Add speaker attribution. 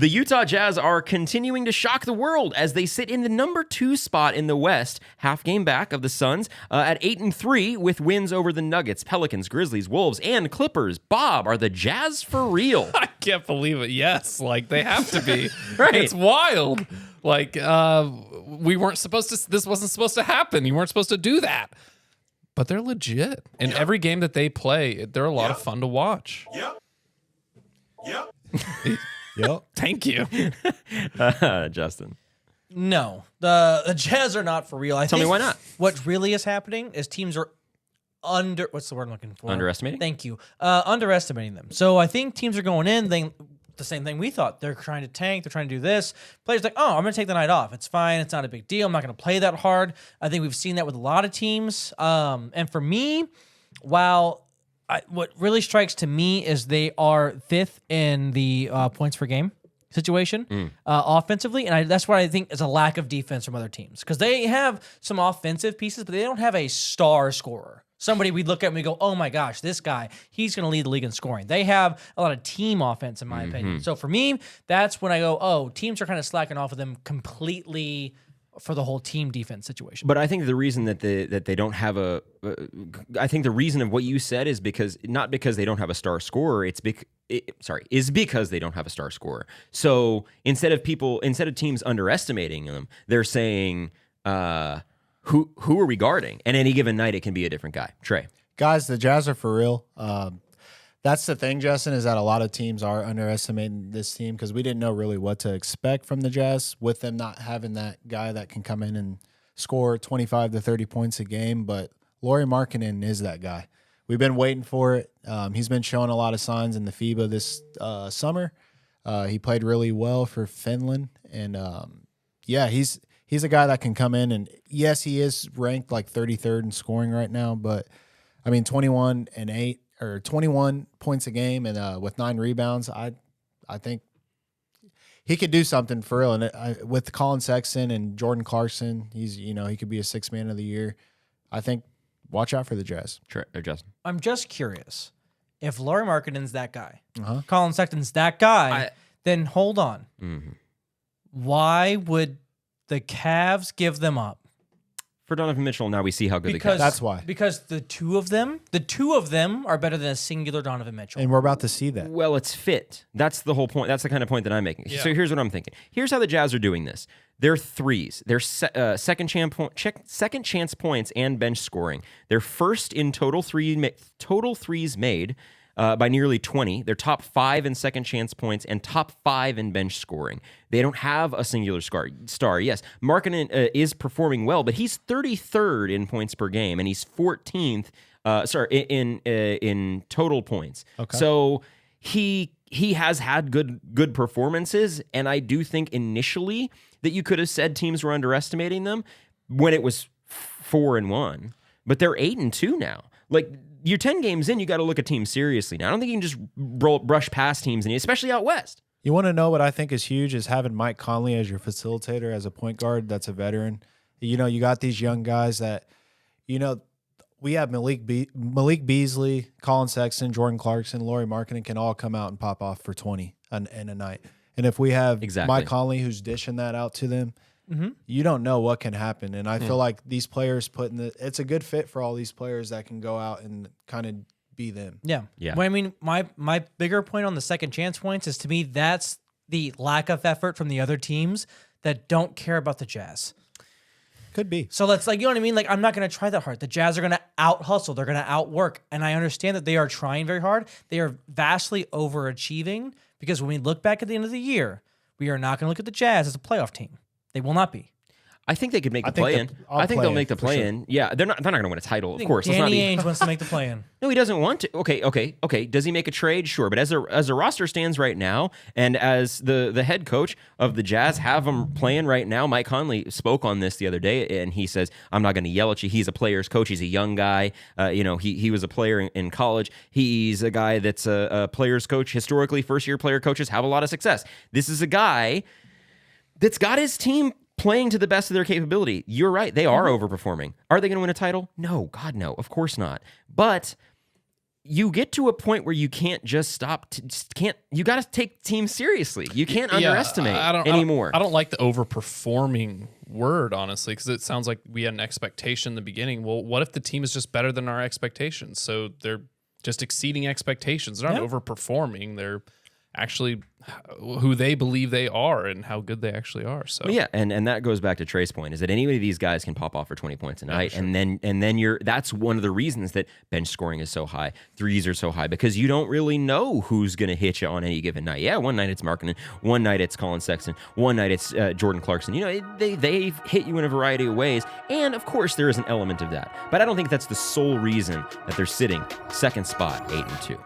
Speaker 1: The Utah Jazz are continuing to shock the world as they sit in the number 2 spot in the West, half game back of the Suns, at 8-3 with wins over the Nuggets, Pelicans, Grizzlies, Wolves, and Clippers. Bob, are the Jazz for real?
Speaker 2: I can't believe it. Yes, like they have to be.
Speaker 1: Right.
Speaker 2: It's wild. Like we weren't supposed to. This wasn't supposed to happen. You weren't supposed to do that. But they're legit. And every game that they play, they're a lot of fun to watch.
Speaker 3: Yep.
Speaker 2: Thank you.
Speaker 1: Justin.
Speaker 3: No, the Jazz are not for real.
Speaker 1: Tell me why not.
Speaker 3: What really is happening is teams are what's the word I'm looking for?
Speaker 1: Underestimating?
Speaker 3: Thank you. Underestimating them. So I think teams are going in, the same thing we thought. They're trying to tank. They're trying to do this. Players like, oh, I'm going to take the night off. It's fine. It's not a big deal. I'm not going to play that hard. I think we've seen that with a lot of teams. And for me, what really strikes to me is they are 5th in the points per game situation offensively. And that's what I think is a lack of defense from other teams. Because they have some offensive pieces, but they don't have a star scorer. Somebody we look at and we go, oh my gosh, this guy, he's going to lead the league in scoring. They have a lot of team offense, in my opinion. So for me, that's when I go, oh, teams are kind of slacking off of them completely for the whole team defense situation.
Speaker 1: But I think the reason that they don't have I think the reason of what you said is not because they don't have a star scorer. Is because they don't have a star scorer. So instead of teams underestimating them, they're saying, who are we guarding? And any given night, it can be a different guy. Trey.
Speaker 4: Guys, the Jazz are for real. That's the thing, Justin, is that a lot of teams are underestimating this team because we didn't know really what to expect from the Jazz with them not having that guy that can come in and score 25 to 30 points a game. But Lauri Markkanen is that guy. We've been waiting for it. He's been showing a lot of signs in the FIBA this summer. He played really well for Finland. And, he's a guy that can come in and, yes, he is ranked like 33rd in scoring right now, but I mean 21 points a game and with 9 rebounds, I think he could do something for real. And with Colin Sexton and Jordan Clarkson, he could be a 6th man of the year. I think watch out for the Jazz.
Speaker 1: Justin.
Speaker 3: I'm just curious if Lauri Markkanen's that guy, Colin Sexton's that guy, then hold on.
Speaker 1: Mm-hmm.
Speaker 3: Why would the Cavs give them up?
Speaker 1: For Donovan Mitchell, now we see how good
Speaker 4: That's why.
Speaker 3: Because the two of them are better than a singular Donovan Mitchell.
Speaker 4: And we're about to see that.
Speaker 1: Well, it's fit. That's the whole point. That's the kind of point that I'm making.
Speaker 2: Yeah.
Speaker 1: So here's what I'm thinking. Here's how the Jazz are doing this. They're threes. They're second chance points and bench scoring. They're first in total threes made by nearly 20. They're top 5 in second chance points and top 5 in bench scoring. They don't have a singular star. Yes, Markkanen is performing well, but he's 33rd in points per game, and he's 14th. In total points. Okay. So he has had good performances, and I do think initially that you could have said teams were underestimating them when it was 4-1, but they're 8-2 now. Like, you're 10 games in, you got to look at teams seriously now. I don't think you can just brush past teams, especially out west.
Speaker 4: You want to know what I think is huge is having Mike Conley as your facilitator, as a point guard that's a veteran. You got these young guys that, we have Malik Beasley, Colin Sexton, Jordan Clarkson, Lauri Markkanen can all come out and pop off for 20 in a night. And if we have Mike Conley who's dishing that out to them, you don't know what can happen. And I feel like these players it's a good fit for all these players that can go out and kind of be them.
Speaker 3: Yeah. Well, I mean, my bigger point on the second chance points is, to me, that's the lack of effort from the other teams that don't care about the Jazz.
Speaker 4: Could be.
Speaker 3: So let's, you know what I mean? Like, I'm not going to try that hard. The Jazz are going to out-hustle. They're going to outwork. And I understand that they are trying very hard. They are vastly overachieving, because when we look back at the end of the year, we are not going to look at the Jazz as a playoff team. They will not be.
Speaker 1: I think they could make the play-in. I think they'll make the play-in. Sure. Yeah, they're not going to win a title, of course.
Speaker 3: Danny Ainge wants to make the play-in.
Speaker 1: No, he doesn't want to. Okay. Does he make a trade? Sure. But as a roster stands right now, and as the head coach of the Jazz have him playing right now, Mike Conley spoke on this the other day, and he says, I'm not going to yell at you. He's a player's coach. He's a young guy. He was a player in college. He's a guy that's a player's coach. Historically, first-year player coaches have a lot of success. This is a guy that's got his team playing to the best of their capability. You're right. They are overperforming. Are they going to win a title? No. God, no. Of course not. But you get to a point where you can't just stop. You got to take teams seriously. You can't underestimate anymore.
Speaker 2: I don't like the overperforming word, honestly, because it sounds like we had an expectation in the beginning. Well, what if the team is just better than our expectations? So they're just exceeding expectations. They're not overperforming. They're actually who they believe they are and how good they actually are. So
Speaker 1: well, yeah, and that goes back to Trey's point, is that any of these guys can pop off for 20 points a night, and then that's one of the reasons that bench scoring is so high, threes are so high, because you don't really know who's going to hit you on any given night. Yeah, one night it's Markkanen, one night it's Colin Sexton, one night it's Jordan Clarkson. You know, they hit you in a variety of ways, and of course there is an element of that, but I don't think that's the sole reason that they're sitting second spot 8-2.